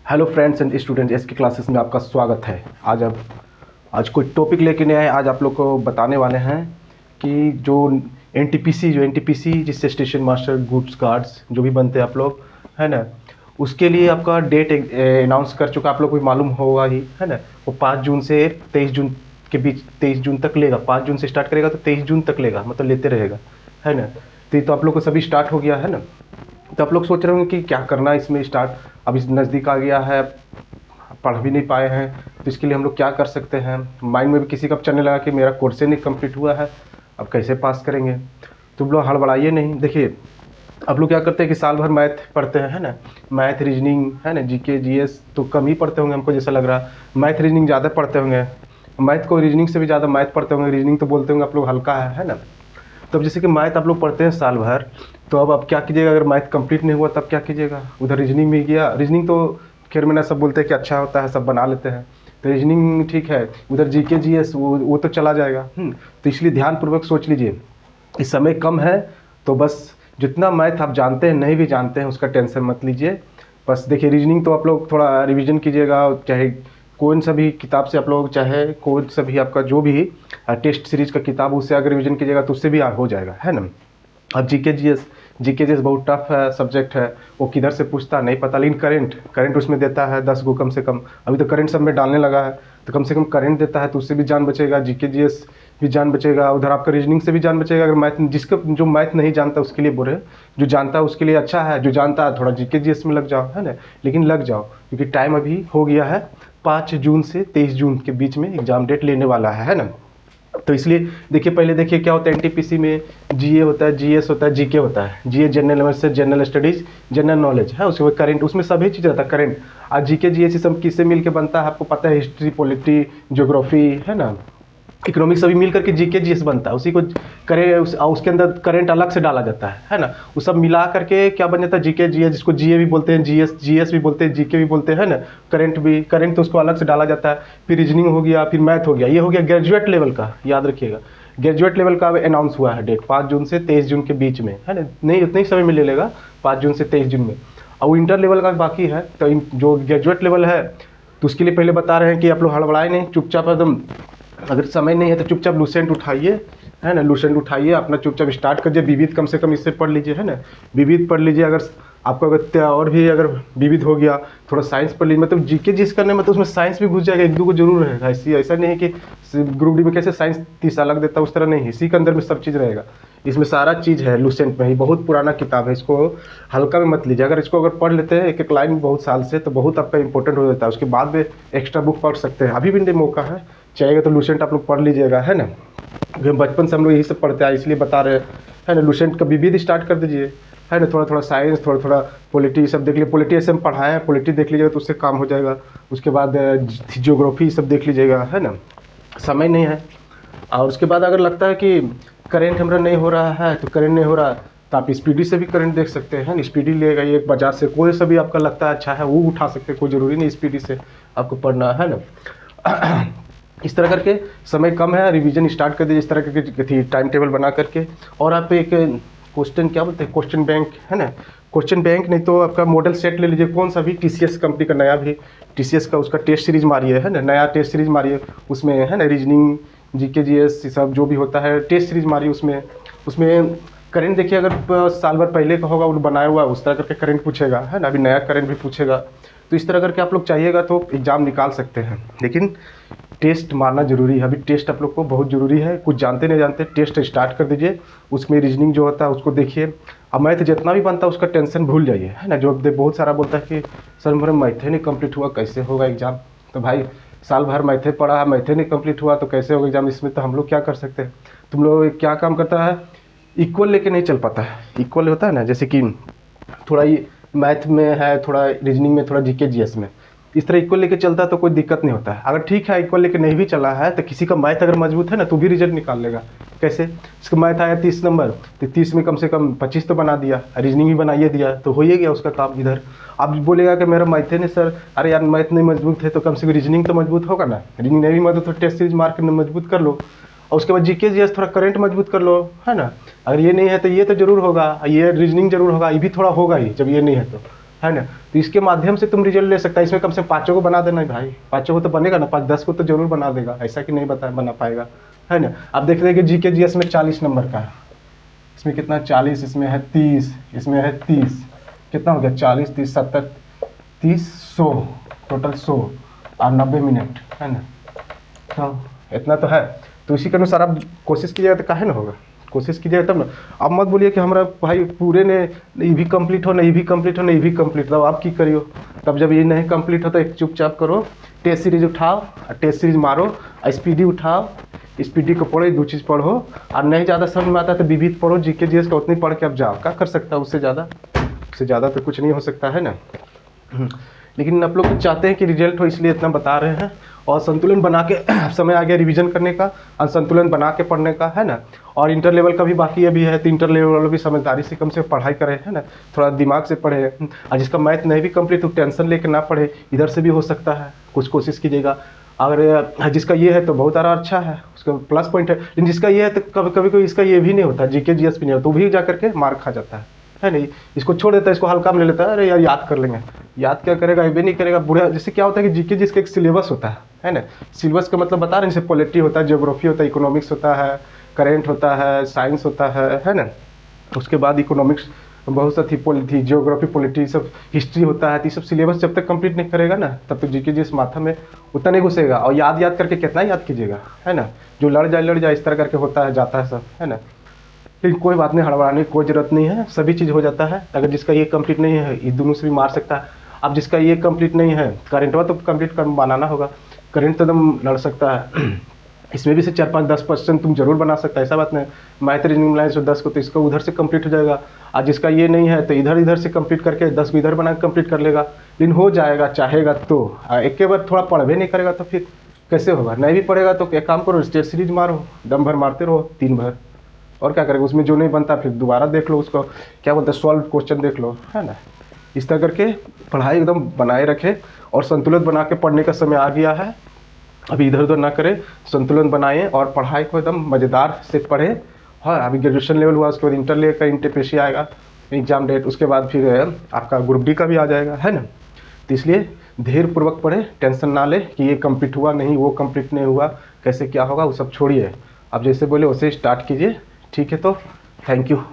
Hello friends and students, S के classes में आपका स्वागत है। आज कोई टॉपिक लेके नए आए। आज आप लोग को बताने वाले हैं कि जो एनटीपीसी जिससे स्टेशन मास्टर, गुड्स गार्ड्स जो भी बनते हैं आप लोग, है ना, उसके लिए आपका डेट अनाउंस कर चुका, आप लोग को भी मालूम होगा ही, है ना। वो 5 जून से 23 जून के बीच, 23 जून तक लेगा। 5 जून से स्टार्ट करेगा तो 23 जून तक लेगा, मतलब लेते रहेगा, है ना। तो ये तो आप लोग को सभी स्टार्ट हो गया है ना। तो आप लोग सोच रहे होंगे कि क्या करना है इसमें स्टार्ट, अब इस नज़दीक आ गया है, पढ़ भी नहीं पाए हैं, तो इसके लिए हम लोग क्या कर सकते हैं। माइंड में भी किसी का चलने लगा कि मेरा कोर्स ही नहीं कंप्लीट हुआ है, अब कैसे पास करेंगे। तुम लोग हड़बड़ाइए नहीं। देखिए, आप लोग क्या करते हैं कि साल भर मैथ पढ़ते हैं, है ना। मैथ, रीजनिंग, है ना, जीके जीएस तो कम ही पढ़ते होंगे, हमको जैसा लग रहा। मैथ रीजनिंग ज़्यादा पढ़ते होंगे, मैथ को रीजनिंग से भी ज़्यादा मैथ पढ़ते होंगे। रीजनिंग तो बोलते होंगे आप लोग हल्का है ना। तो अब जैसे कि मैथ आप लोग पढ़ते हैं साल भर, तो अब आप क्या कीजिएगा, अगर मैथ कंप्लीट नहीं हुआ तब क्या कीजिएगा। उधर रीजनिंग में गया, रीजनिंग तो खैर में ना सब बोलते हैं कि अच्छा होता है, सब बना लेते हैं, तो रीजनिंग ठीक है। उधर जीके जीएस वो तो चला जाएगा। तो इसलिए ध्यानपूर्वक सोच लीजिए, इस समय कम है, तो बस जितना मैथ आप जानते हैं, नहीं भी जानते हैं, उसका टेंशन मत लीजिए। बस देखिए, रीजनिंग तो आप लोग थोड़ा रिवीजन कीजिएगा, चाहे कौन सा भी किताब से आप लोग, चाहे कौन सा भी आपका जो भी टेस्ट सीरीज का किताब, उससे अगर रिवीजन कीजिएगा तो उससे भी हो जाएगा, है ना। अब जीके जीएस बहुत टफ है, सब्जेक्ट है, वो किधर से पूछता नहीं पता, लेकिन करंट उसमें देता है 10 गो कम से कम। अभी तो करंट सब में डालने लगा है, तो कम से कम करंट देता है, तो उससे भी जान बचेगा, जीके जीएस भी जान बचेगा, उधर आपका रीजनिंग से भी जान बचेगा। अगर मैथ, जिसका जो मैथ नहीं जानता उसके लिए बोल रहे, जो जानता है उसके लिए अच्छा है, जो जानता है थोड़ा जीके जीएस में लग जाओ, है ना, लेकिन लग जाओ, क्योंकि टाइम अभी हो गया है। 5 जून से 23 जून के बीच में एग्जाम डेट लेने वाला है ना। तो इसलिए देखिए, पहले देखिए क्या होता है एनटीपीसी में। जीए होता है, जीएस होता है, जीके होता है। जीए जनरल नॉलेज से जनरल स्टडीज, जनरल नॉलेज है, उसके बाद करंट, उसमें सभी चीज़ रहता है करंट। आज जीके जीएस सब किससे मिल के बनता है आपको पता है, हिस्ट्री, पॉलिटी, ज्योग्राफी, है ना, इकोनॉमिक्स सभी मिल करके जीके जीएस बनता है। उसी को उसके अंदर करंट अलग से डाला जाता है ना। वो सब मिला करके क्या बन जाता है जीके जीएस, जिसको जीए भी बोलते हैं, जीएस भी बोलते हैं, जीके भी बोलते हैं ना। करंट तो उसको अलग से डाला जाता है। फिर रीजनिंग हो गया, फिर मैथ हो गया। ये हो गया ग्रेजुएट लेवल का, याद रखिएगा। ग्रेजुएट लेवल का अनाउंस हुआ है डेट 5 जून से 23 जून के बीच में, है ना। नहीं, उतने ही समय में ले लेगा, 5 जून से 23 जून में। और इंटर लेवल का बाकी है। तो जो ग्रेजुएट लेवल है, तो उसके लिए पहले बता रहे हैं कि आप लोग हड़बड़ाए नहीं, चुपचाप एकदम, अगर समय नहीं है तो चुपचाप लूसेंट उठाइए, है ना, लूसेंट उठाइए, अपना चुपचाप स्टार्ट करिए। विविध कम से कम इससे पढ़ लीजिए, है ना, विविध पढ़ लीजिए। अगर आपको और भी अगर विविध हो गया, थोड़ा साइंस पढ़ लीजिए। मतलब जीके जिस करने में तो उसमें साइंस भी घुस जाएगा, 1-2 को जरूर रहेगा। ऐसा नहीं है कि ग्रुप डी में कैसे साइंस 30 अलग देता है, उस तरह नहीं, इसी के अंदर में सब चीज़ रहेगा। इसमें सारा चीज़ है लूसेंट में ही। बहुत पुराना किताब है, इसको हल्का में मत लीजिए। अगर इसको अगर पढ़ लेते हैं एक एक लाइन बहुत साल से, तो बहुत आपका इंपॉर्टेंट हो जाता है। उसके बाद में एक्स्ट्रा बुक पढ़ सकते हैं, अभी भी मौका है, चाहिएगा तो लूसेंट आप लोग पढ़ लीजिएगा, है ना। बचपन से हम लोग यही सब पढ़ते हैं, इसलिए बता रहे हैं, है ना। लूसेंट का विविध स्टार्ट कर दीजिए, है ना। थोड़ा थोड़ा साइंस, थोड़ा थोड़ा पॉलिटी सब देख लीजिए। पॉलिटी ऐसे हम पढ़ाए हैं, पॉलिटी देख लीजिएगा तो उससे काम हो जाएगा। उसके बाद ज्योग्राफी सब देख लीजिएगा, है ना, समय नहीं है। और उसके बाद अगर लगता है कि करंट हमारा नहीं हो रहा है, तो करंट नहीं हो रहा, तो आप स्पीडी से भी करंट देख सकते हैं। स्पीडी लेगा एक बाजार से, कोई सा भी आपका लगता है अच्छा है वो उठा सकते हैं, कोई ज़रूरी नहीं स्पीडी से आपको पढ़ना है ना। इस तरह करके समय कम है, रिवीजन स्टार्ट कर दीजिए इस तरह करके टाइम टेबल बना करके। और आप एक क्वेश्चन, क्या बोलते हैं, क्वेश्चन बैंक, है ना, क्वेश्चन बैंक नहीं तो आपका मॉडल सेट ले लीजिए, कौन सा भी, टीसीएस कंपनी का नया भी, टीसीएस का उसका टेस्ट सीरीज मारिए, है ना, नया टेस्ट सीरीज मारिए। उसमें, है ना, रीजनिंग, जीके जीएस सब जो भी होता है, टेस्ट सीरीज मारिए। उसमें करंट देखिए, अगर साल भर पहले का होगा वो बनाया हुआ, उस तरह करके करंट पूछेगा, है ना। अभी नया करंट भी पूछेगा, तो इस तरह करके आप लोग चाहिएगा तो एग्ज़ाम निकाल सकते हैं। लेकिन टेस्ट मारना जरूरी है, अभी टेस्ट आप लोग को बहुत ज़रूरी है। कुछ जानते नहीं जानते, टेस्ट स्टार्ट कर दीजिए। उसमें रीजनिंग जो होता है उसको देखिए। अब मैथ जितना भी बनता है उसका टेंशन भूल जाइए, है ना। जो बहुत सारा बोलता है कि सर मेरा मैथे नहीं कंप्लीट हुआ, कैसे होगा एग्ज़ाम। तो भाई, साल भर मैथे पढ़ा है, मैथे नहीं कंप्लीट हुआ तो कैसे होगा एग्ज़ाम। इसमें तो हम लोग क्या कर सकते हैं, तुम लोग क्या काम करता है, इक्वल लेके नहीं चल पाता है। इक्वल होता है ना, जैसे कि थोड़ा ये मैथ में है, थोड़ा रीजनिंग में, थोड़ा जीके जीएस में, इस तरह इक्वल लेके चलता है तो कोई दिक्कत नहीं होता है। अगर ठीक है इक्वल लेके नहीं भी चला है, तो किसी का मैथ अगर मजबूत है ना तो भी रिजल्ट निकाल लेगा। कैसे, इसका मैथ आया 30 नंबर, तो 30 में कम से कम 25 तो बना दिया, रीजनिंग भी बनाइए दिया, तो हो ही गया उसका काम। इधर आप बोलेगा कि मेरा मैथ है नहीं सर, अरे यार मैथ नहीं मजबूत है तो कम से कम रीजनिंग तो मजबूत होगा ना। रीजनिंग नहीं भी मजबूत तो टेस्ट सीरीज मार के मजबूत कर लो, और उसके बाद जीके जीएस थोड़ा करंट मजबूत कर लो, है ना। अगर ये नहीं है तो ये तो जरूर होगा, ये रीजनिंग जरूर होगा, ये भी थोड़ा होगा ही जब ये नहीं है तो, है ना। तो इसके माध्यम से तुम रिजल्ट ले सकता है। इसमें कम से कम 5 को बना देना भाई, 5 को तो बनेगा ना, 5-10 को तो जरूर बना देगा, ऐसा कि नहीं बना पाएगा, है ना। आप देख रहे हैं कि जीके जीएस में 40 नंबर का है, इसमें कितना 40, इसमें है 30, इसमें है 30, कितना हो गया 40, 30, 70, 30, 100, टोटल 100 और 90 मिनट, है ना। हाँ इतना तो है। तो इसी के अनुसार आप कोशिश कीजिएगा तो काहे ना होगा, कोशिश कीजिएगा तब ना। अब मत बोलिए कि हमारा भाई पूरे ने ये भी कंप्लीट हो, नहीं भी कंप्लीट हो, नहीं भी कंप्लीट, तब आप की करियो। तब जब ये नहीं कंप्लीट हो तो एक चुपचाप करो, टेस्ट सीरीज उठाओ, टेस्ट सीरीज मारो, स्पीडी उठाओ, स्पीडी को पढ़ो, 2 चीज़ पढ़ो। और नहीं ज़्यादा समझ में आता तो विविध पढ़ो, जीके जीएस का उतनी पढ़ के अब जाओ, क्या कर सकता है उससे ज़्यादा तो कुछ नहीं हो सकता, है ना। लेकिन आप लोग चाहते हैं कि रिजल्ट हो, इसलिए इतना बता रहे हैं। और संतुलन बना के समय आ गया रिवीजन करने का और संतुलन बना के पढ़ने का, है ना। और इंटर लेवल का भी बाकी अभी है, तो इंटर लेवल वालों भी समझदारी से कम से पढ़ाई करें, है ना, थोड़ा दिमाग से पढ़े। और जिसका मैथ नहीं भी कंप्लीट तो टेंशन लेकर ना पढ़े, इधर से भी हो सकता है, कुछ कोशिश कीजिएगा। अगर जिसका ये है तो बहुत सारा अच्छा है, उसका प्लस पॉइंट है। लेकिन जिसका ये है तो कभी कभी इसका ये भी नहीं होता, जीके जीएस भी नहीं होता, तो भी जा करके मार्क खा जाता है नहीं। इसको छोड़ देता है, इसको हल्का में ले लेता है, अरे यार याद कर लेंगे, याद क्या करेगा, ये भी नहीं करेगा बुढ़ा। जैसे क्या होता है कि जीके जिसका एक सिलेबस होता है ना। सिलेबस का मतलब बता रहे हैं, जैसे पॉलिटी होता है, ज्योग्राफी होता है, इकोनॉमिक्स होता है, करेंट होता है, साइंस होता है ना। उसके बाद इकोनॉमिक्स बहुत सा थी ज्योग्राफी, पॉलिटी, सब हिस्ट्री होता है। तो ये सब सिलेबस जब तक कंप्लीट नहीं करेगा ना, तब तक जीके जिस माथा में उतना नहीं घुसेगा। और याद करके कितना याद कीजिएगा, है ना। जो लड़ जाए इस तरह करके होता है, जाता है सब, है ना। लेकिन कोई बात नहीं, हड़बड़ाने की कोई ज़रूरत नहीं है, सभी चीज़ हो जाता है। अगर जिसका ये कंप्लीट नहीं है, ये दोनों से भी मार सकता है। अब जिसका ये कंप्लीट नहीं है, करेंटवा तो कंप्लीट कर बनाना होगा, करेंट तो एकदम लड़ सकता है। इसमें भी से 4-5-10% तुम जरूर बना सकता है, ऐसा बात नहीं। मैथ रीजनिंग लाइन 10 को तो इसका उधर से कंप्लीट हो जाएगा। और जिसका ये नहीं है तो इधर से कंप्लीट करके 10 को इधर बना के कंप्लीट कर लेगा। लेकिन हो जाएगा, चाहेगा तो। एक के बार थोड़ा पढ़वे नहीं करेगा तो फिर कैसे होगा। नहीं भी पढ़ेगा तो एक काम करो, टेस्ट सीरीज मारो, दम भर मारते रहो, 3 भर, और क्या करेगा। उसमें जो नहीं बनता फिर दोबारा देख लो, उसको क्या बोलते हैं, सॉल्व क्वेश्चन देख लो, है ना। इस तरह करके पढ़ाई एकदम बनाए रखे और संतुलन बना के पढ़ने का समय आ गया है। अभी इधर उधर ना करें, संतुलन बनाएं और पढ़ाई को एकदम मज़ेदार से पढ़ें। हाँ अभी ग्रेजुएशन लेवल हुआ, उसके बाद इंटर लेवल का इंटरपेशी आएगा एग्जाम डेट, उसके बाद फिर आपका ग्रुप डी का भी आ जाएगा, है ना। तो इसलिए धैर्य पूर्वक पढ़े, टेंशन ना ले कि ये कंप्लीट हुआ नहीं, वो कंप्लीट नहीं हुआ, कैसे क्या होगा, वो सब छोड़िए। अब जैसे बोले वैसे स्टार्ट कीजिए, ठीक है। तो थैंक यू।